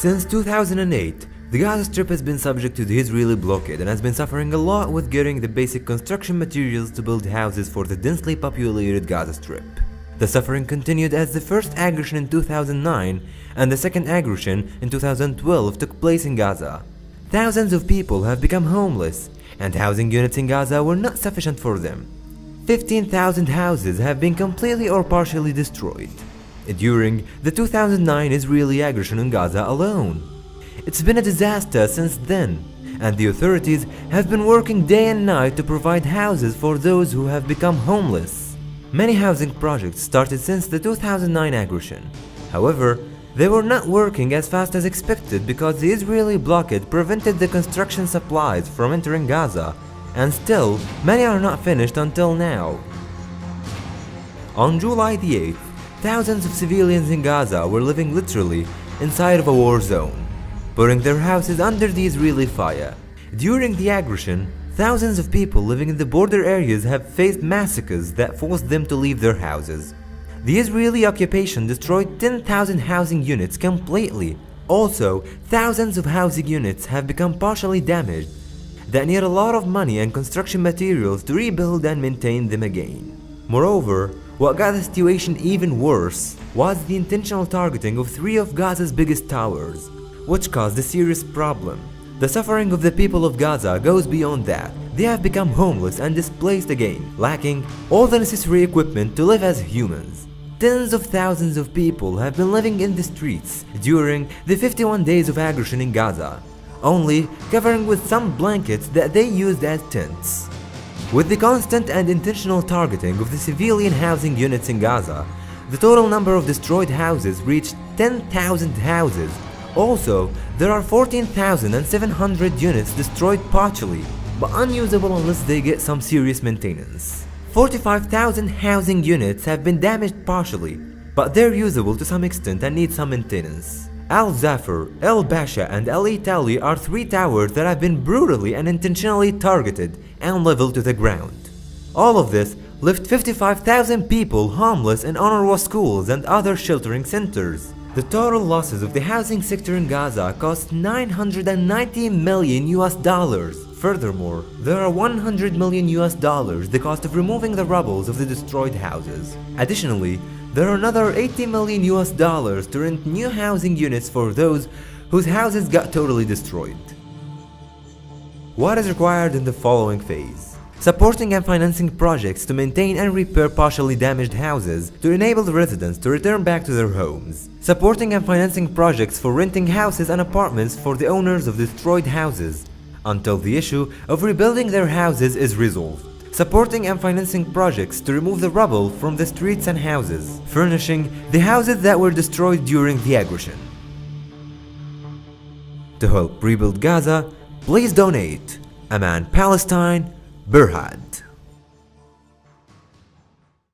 Since 2008, the Gaza Strip has been subject to the Israeli blockade and has been suffering a lot with getting the basic construction materials to build houses for the densely populated Gaza Strip. The suffering continued as the first aggression in 2009 and the second aggression in 2012 took place in Gaza. Thousands of people have become homeless, and housing units in Gaza were not sufficient for them. 15,000 houses have been completely or partially destroyed during the 2009 Israeli aggression in Gaza alone. It's been a disaster since then, and the authorities have been working day and night to provide houses for those who have become homeless. Many housing projects started since the 2009 aggression. However, they were not working as fast as expected because the Israeli blockade prevented the construction supplies from entering Gaza, and still, many are not finished until now. On July the 8th, thousands of civilians in Gaza were living literally inside of a war zone, putting their houses under the Israeli fire. During the aggression, thousands of people living in the border areas have faced massacres that forced them to leave their houses. The Israeli occupation destroyed 10,000 housing units completely. Also, thousands of housing units have become partially damaged that need a lot of money and construction materials to rebuild and maintain them again. Moreover, what got the situation even worse was the intentional targeting of 3 of Gaza's biggest towers, which caused a serious problem. The suffering of the people of Gaza goes beyond that. They have become homeless and displaced again, lacking all the necessary equipment to live as humans. Tens of thousands of people have been living in the streets during the 51 days of aggression in Gaza, only covering with some blankets that they used as tents. With the constant and intentional targeting of the civilian housing units in Gaza, the total number of destroyed houses reached 10,000 houses. Also, there are 14,700 units destroyed partially, but unusable unless they get some serious maintenance. 45,000 housing units have been damaged partially, but they're usable to some extent and need some maintenance. Al Zafar, El Basha and El Itali are 3 towers that have been brutally and intentionally targeted and leveled to the ground. All of this left 55,000 people homeless in UNRWA schools and other sheltering centers. The total losses of the housing sector in Gaza cost $990 million. Furthermore, there are $100 million the cost of removing the rubbles of the destroyed houses. Additionally, there are another $80 million to rent new housing units for those whose houses got totally destroyed. What is required in the following phase? Supporting and financing projects to maintain and repair partially damaged houses to enable the residents to return back to their homes. Supporting and financing projects for renting houses and apartments for the owners of destroyed houses until the issue of rebuilding their houses is resolved. Supporting and financing projects to remove the rubble from the streets and houses, furnishing the houses that were destroyed during the aggression. To help rebuild Gaza, please donate. Aman Palestine, Berhad.